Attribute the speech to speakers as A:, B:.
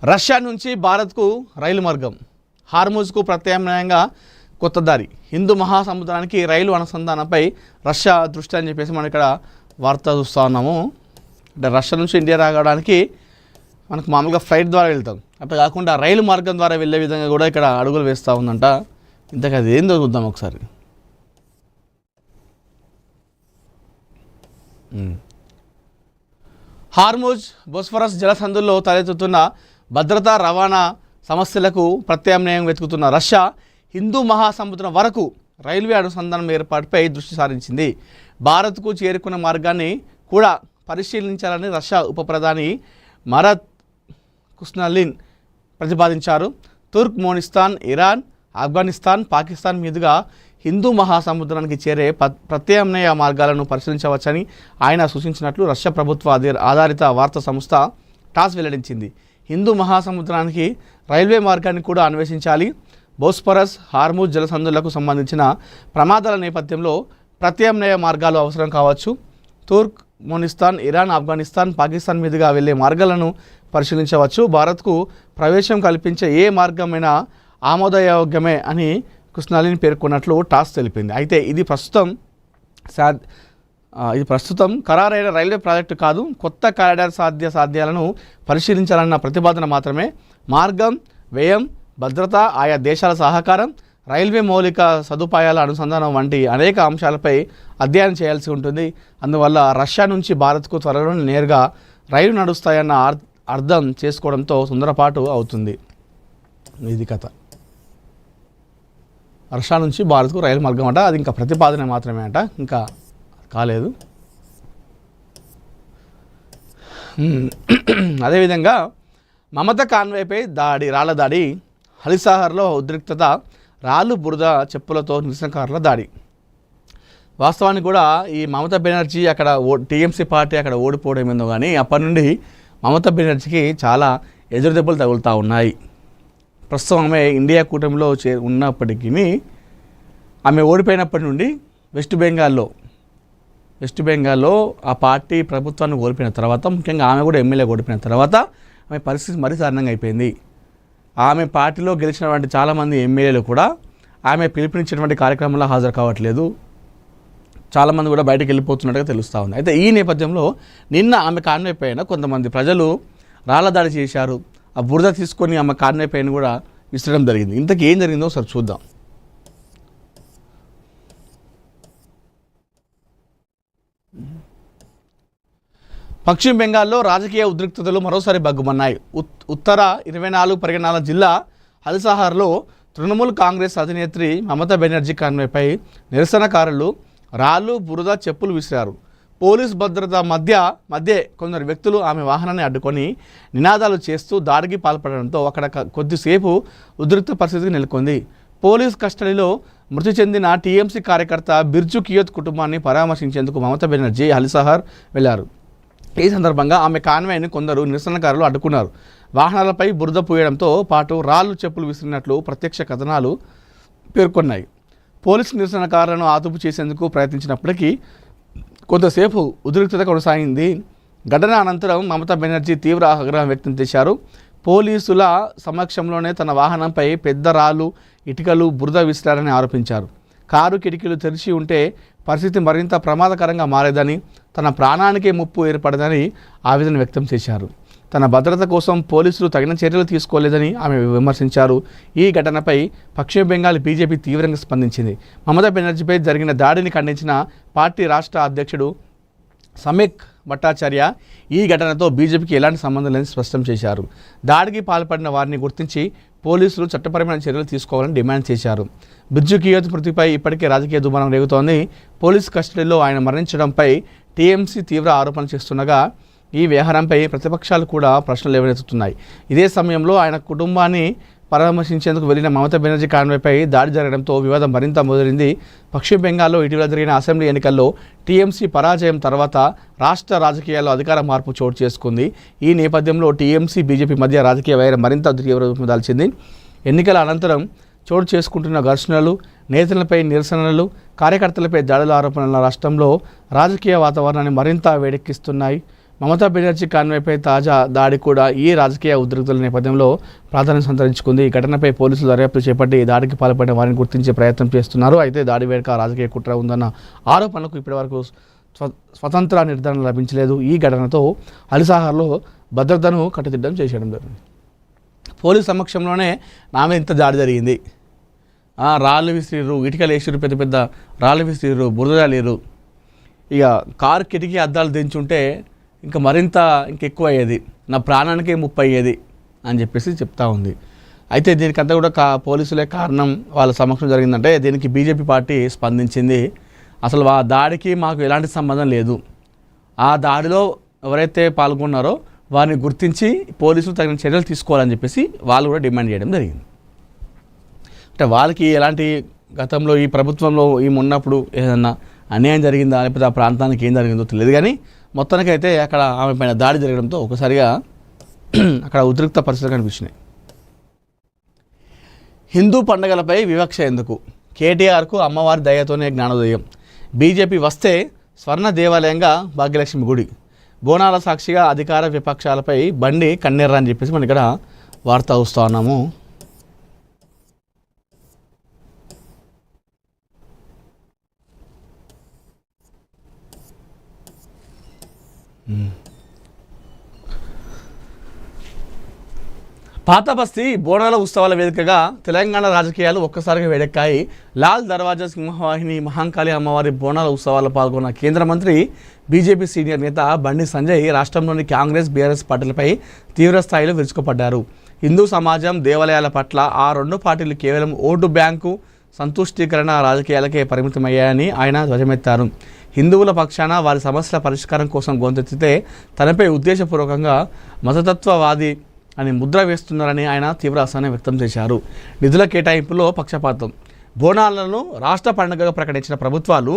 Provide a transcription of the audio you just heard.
A: Russia నుంచి భారత్కు రైలు మార్గం, హార్ముజ్కు ప్రత్యామ్నాయంగా కొత్త దారి, హిందూ మహాసముద్రానికి రైలు అనుసంధానంపై రష్యా దృష్టి అని చెప్పేసి మనం ఇక్కడ వార్త చూస్తూ ఉన్నాము. అంటే రష్యా నుంచి ఇండియా రావడానికి మనకు మామూలుగా ఫ్లైట్ ద్వారా వెళ్తాం, అట్లా కాకుండా రైలు మార్గం ద్వారా వెళ్ళే విధంగా కూడా ఇక్కడ అడుగులు వేస్తూ ఉందంట. ఇంతకు అది ఏందో చూద్దాం ఒకసారి. హార్ముజ్ బోస్ఫరస్ జలసంధుల్లో తలెత్తుతున్న భద్రతా రవాణా సమస్యలకు ప్రత్యామ్నాయం వెతుకుతున్న రష్యా హిందూ మహాసముద్రం వరకు రైల్వే అనుసంధానం ఏర్పాటుపై దృష్టి సారించింది. భారత్కు చేరుకున్న మార్గాన్ని కూడా పరిశీలించాలని రష్యా ఉప ప్రధాని మరత్ కుస్నలిన్ ప్రతిపాదించారు. తుర్క్మెనిస్తాన్, ఇరాన్, ఆఫ్ఘనిస్తాన్, పాకిస్తాన్ మీదుగా హిందూ మహాసముద్రానికి చేరే ప్రత్యామ్నాయ మార్గాలను పరిశీలించవచ్చని ఆయన సూచించినట్లు రష్యా ప్రభుత్వ ఆధారిత వార్తా సంస్థ టాస్ వెల్లడించింది. హిందూ మహాసముద్రానికి రైల్వే మార్గాన్ని కూడా అన్వేషించాలి. బోస్ఫరస్, హార్ముజ్ జలసంధులకు సంబంధించిన ప్రమాదాల నేపథ్యంలో ప్రత్యామ్నాయ మార్గాలు అవసరం కావచ్చు. తుర్క్మెనిస్తాన్, ఇరాన్, ఆఫ్ఘనిస్తాన్, పాకిస్తాన్ మీదుగా వెళ్లే మార్గాలను పరిశీలించవచ్చు. భారత్కు ప్రవేశం కల్పించే ఏ మార్గమైనా ఆమోదయోగ్యమే అని కుస్నలిన్ పేర్కొన్నట్లు టాస్ తెలిపింది. అయితే ఇది ప్రస్తుతం ఖరారైన రైల్వే ప్రాజెక్టు కాదు, కొత్త కారిడార్ సాధ్యాలను పరిశీలించాలన్న ప్రతిపాదన మాత్రమే. మార్గం, వ్యయం, భద్రత, ఆయా దేశాల సహకారం, రైల్వే మౌలిక సదుపాయాల అనుసంధానం వంటి అనేక అంశాలపై అధ్యయనం చేయాల్సి ఉంటుంది. అందువల్ల రష్యా నుంచి భారత్కు త్వరలో నేరుగా రైలు నడుస్తాయన్న అర్థం చేసుకోవడంతో తొందరపాటు అవుతుంది. ఇది కథ. రష్యా నుంచి భారత్కు రైలు మార్గం అంట, అది ఇంకా ప్రతిపాదన మాత్రమే అంట, ఇంకా కాలేదు. అదేవిధంగా మమతా కాన్వాయ్పై రాళ్ల దాడి, హలిసాహర్లో ఉద్రిక్తత, రాళ్ళు బురద చెప్పులతో నిరసనకారుల దాడి. వాస్తవానికి కూడా ఈ మమతా బెనర్జీ అక్కడ టీఎంసీ పార్టీ అక్కడ ఓడిపోవడం ఏందో కానీ అప్పటి నుండి మమతా బెనర్జీకి చాలా ఎదురు దెబ్బలు తగులుతూ ఉన్నాయి. ప్రస్తుతం ఆమె ఇండియా కూటమిలో ఉన్నప్పటికీ ఆమె ఓడిపోయినప్పటి నుండి వెస్ట్ బెంగాల్లో ఆ పార్టీ ప్రభుత్వాన్ని ఓడిపోయిన తర్వాత, ముఖ్యంగా ఆమె కూడా ఎమ్మెల్యే ఓడిపోయిన తర్వాత ఆమె పరిస్థితి మరీ దారుణంగా అయిపోయింది. ఆమె పార్టీలో గెలిచినటువంటి చాలామంది ఎమ్మెల్యేలు కూడా ఆమె పిలుపునిచ్చినటువంటి కార్యక్రమంలో హాజరు కావట్లేదు. చాలామంది కూడా బయటకు వెళ్ళిపోతున్నట్టుగా తెలుస్తూ ఉంది. అయితే ఈ నేపథ్యంలో నిన్న ఆమె కాన్వాయ్ పైన కొంతమంది ప్రజలు రాళ్ల దాడి చేశారు. ఆ బురద తీసుకొని ఆమె కాన్వాయ్ పైన కూడా విసరడం జరిగింది. ఇంతకీ ఏం జరిగిందో ఒకసారి చూద్దాం. పశ్చిమ బెంగాల్లో రాజకీయ ఉద్రిక్తతలు మరోసారి బగ్గుమన్నాయి. ఉత్తర 24 పరిగణాల జిల్లా హల్సాహార్లో తృణమూల్ కాంగ్రెస్ అధినేత్రి మమతా బెనర్జీ కాన్వాయ్పై నిరసనకారులు రాళ్ళు, బురద, చెప్పులు విసిరారు. పోలీస్ భద్రత మధ్య కొందరు వ్యక్తులు ఆమె వాహనాన్ని అడ్డుకొని నినాదాలు చేస్తూ దాడికి పాల్పడడంతో అక్కడ కొద్దిసేపు ఉద్రిక్త పరిస్థితికి నెలకొంది. పోలీస్ కస్టడీలో మృతి చెందిన టీఎంసీ కార్యకర్త బిర్జు కియోత్ కుటుంబాన్ని పరామర్శించేందుకు మమతా బెనర్జీ హలిసాహర్ వెళ్లారు. ఈ సందర్భంగా ఆమె కాన్వాయ్ని కొందరు నిరసనకారులు అడ్డుకున్నారు. వాహనాలపై బురద పూయడంతో పాటు రాళ్ళు, చెప్పులు విసిరినట్లు ప్రత్యక్ష కథనాలు పేర్కొన్నాయి. పోలీసు నిరసనకారులను ఆదుపు చేసేందుకు ప్రయత్నించినప్పటికీ కొంతసేపు ఉద్రిక్తత కొనసాగింది. ఘటన అనంతరం మమతా బెనర్జీ తీవ్ర ఆగ్రహం వ్యక్తం చేశారు. పోలీసుల సమక్షంలోనే తన వాహనంపై పెద్ద రాళ్ళు, ఇటుకలు, బురద విసిరారని ఆరోపించారు. కారు కిటికీలు తెరిచి ఉంటే పరిస్థితి మరింత ప్రమాదకరంగా మారేదని, తన ప్రాణానికే ముప్పు ఏర్పడదని ఆవేదన వ్యక్తం చేశారు. తన భద్రత కోసం పోలీసులు తగిన చర్యలు తీసుకోలేదని ఆమె విమర్శించారు. ఈ ఘటనపై పశ్చిమ బెంగాల్ బీజేపీ తీవ్రంగా స్పందించింది. మమతా బెనర్జీపై జరిగిన దాడిని ఖండించిన పార్టీ రాష్ట్ర అధ్యక్షుడు సమీక్ భట్టాచార్య ఈ ఘటనతో బీజేపీకి ఎలాంటి సంబంధం లేదని స్పష్టం చేశారు. దాడికి పాల్పడిన వారిని గుర్తించి పోలీసులు చట్టపరమైన చర్యలు తీసుకోవాలని డిమాండ్ చేశారు. బిర్జు కియోత్ మృతిపై ఇప్పటికే రాజకీయ దుమారం రేగుతోంది. పోలీసు కస్టడీలో ఆయన మరణించడంపై టీఎంసీ తీవ్ర ఆరోపణలు చేస్తుండగా ఈ వ్యవహారంపై ప్రతిపక్షాలు కూడా ప్రశ్నలు లేవనెత్తుతున్నాయి. ఇదే సమయంలో ఆయన కుటుంబాన్ని పరామర్శించేందుకు వెళ్లిన మమతా బెనర్జీ కాన్వాయ్పై దాడి జరగడంతో వివాదం మరింత ముదిరింది. పశ్చిమ బెంగాల్లో ఇటీవల జరిగిన అసెంబ్లీ ఎన్నికల్లో టీఎంసీ పరాజయం తర్వాత రాష్ట్ర రాజకీయాల్లో అధికార మార్పు చోటు చేసుకుంది. ఈ నేపథ్యంలో టీఎంసీ, బీజేపీ మధ్య రాజకీయ వైరం మరింత తీవ్రరూపం దాల్చింది. ఎన్నికల అనంతరం చోటు చేసుకుంటున్న ఘర్షణలు, నేతలపై నిరసనలు, కార్యకర్తలపై దాడుల ఆరోపణల రాష్ట్రంలో రాజకీయ వాతావరణాన్ని మరింత వేడెక్కిస్తున్నాయి. మమతా బెనర్జీ కాన్వాయ్పై తాజా దాడి కూడా ఈ రాజకీయ ఉద్రిక్తల నేపథ్యంలో ప్రాధాన్యం సంతరించుకుంది. ఈ ఘటనపై పోలీసులు దర్యాప్తు చేపట్టి దాడికి పాల్పడిన వారిని గుర్తించే ప్రయత్నం చేస్తున్నారు. అయితే దాడి వెనుక రాజకీయ కుట్ర ఉందన్న ఆరోపణలకు ఇప్పటివరకు స్వతంత్ర నిర్ధారణ లభించలేదు. ఈ ఘటనతో అలిసాహార్లో భద్రతను కట్టుదిట్టం చేయడం జరిగింది. పోలీసు సమక్షంలోనే నా మీద ఇంత దాడి జరిగింది, రాళ్ళు విసిరిరు, ఇటుకలు వేసిరు, పెద్ద పెద్ద రాళ్ళు విసిరిరు, బురదలేరు, ఇక కారు కిటికీ అద్దాలు దించుంటే ఇంకా మరింత ఇంకెక్కువ అయ్యేది, నా ప్రాణానికే ముప్పు అయ్యేది అని చెప్పేసి చెప్తా ఉంది. అయితే దీనికంతా కూడా పోలీసులే కారణం, వాళ్ళ సమక్షం జరిగిందంటే దీనికి బీజేపీ పార్టీ స్పందించింది. అసలు ఆ దాడికి మాకు ఎలాంటి సంబంధం లేదు, ఆ దాడిలో ఎవరైతే పాల్గొన్నారో వారిని గుర్తించి పోలీసులు తగిన చర్యలు తీసుకోవాలని చెప్పేసి వాళ్ళు కూడా డిమాండ్ చేయడం జరిగింది. అంటే వాళ్ళకి ఎలాంటి గతంలో ఈ ప్రభుత్వంలో ఉన్నప్పుడు ఏదన్నా అన్యాయం జరిగిందా లేకపోతే ఆ ప్రాంతానికి ఏం జరిగిందో తెలియదు, కానీ మొత్తానికైతే అక్కడ ఆమె పైన దాడి జరగడంతో ఒకసారిగా అక్కడ ఉద్రిక్త పరిస్థితులు కనిపించినాయి. హిందూ పండుగలపై వివక్ష ఎందుకు? కేటీఆర్కు అమ్మవారి దయతోనే జ్ఞానోదయం. బీజేపీ వస్తే స్వర్ణ దేవాలయంగా భాగ్యలక్ష్మి గుడి. బోనాల సాక్షిగా అధికార విపక్షాలపై బండి కన్నెర్ర అని చెప్పేసి మనం ఇక్కడ వార్త వస్తూ ఉన్నాము. పాత బస్తీ బోనాల ఉత్సవాల వేదికగా తెలంగాణ రాజకీయాలు ఒక్కసారిగా వేడెక్కాయి. లాల్ దర్వాజా సింహవాహిని మహంకాళి అమ్మవారి బోనాల ఉత్సవాల్లో పాల్గొన్న కేంద్ర మంత్రి బీజేపీ సీనియర్ నేత బండి సంజయ్ రాష్ట్రంలోని కాంగ్రెస్ బీఆర్ఎస్ పార్టీలపై తీవ్రస్థాయిలో విరుచుకుపడ్డారు. హిందూ సమాజం దేవాలయాల పట్ల ఆ రెండు పార్టీలు కేవలం ఓటు బ్యాంకు సంతుష్టీకరణ రాజకీయాలకే పరిమితమయ్యాయని ఆయన ధ్వజమెత్తారు. హిందువుల పక్షాన వారి సమస్యల పరిష్కారం కోసం గొంతెత్తితే తనపై ఉద్దేశపూర్వకంగా మతతత్వవాది అని ముద్ర వేస్తున్నారని ఆయన తీవ్ర అసహనం వ్యక్తం చేశారు. నిధుల కేటాయింపులో పక్షపాతం. బోనాలను రాష్ట్ర పండుగగా ప్రకటించిన ప్రభుత్వాలు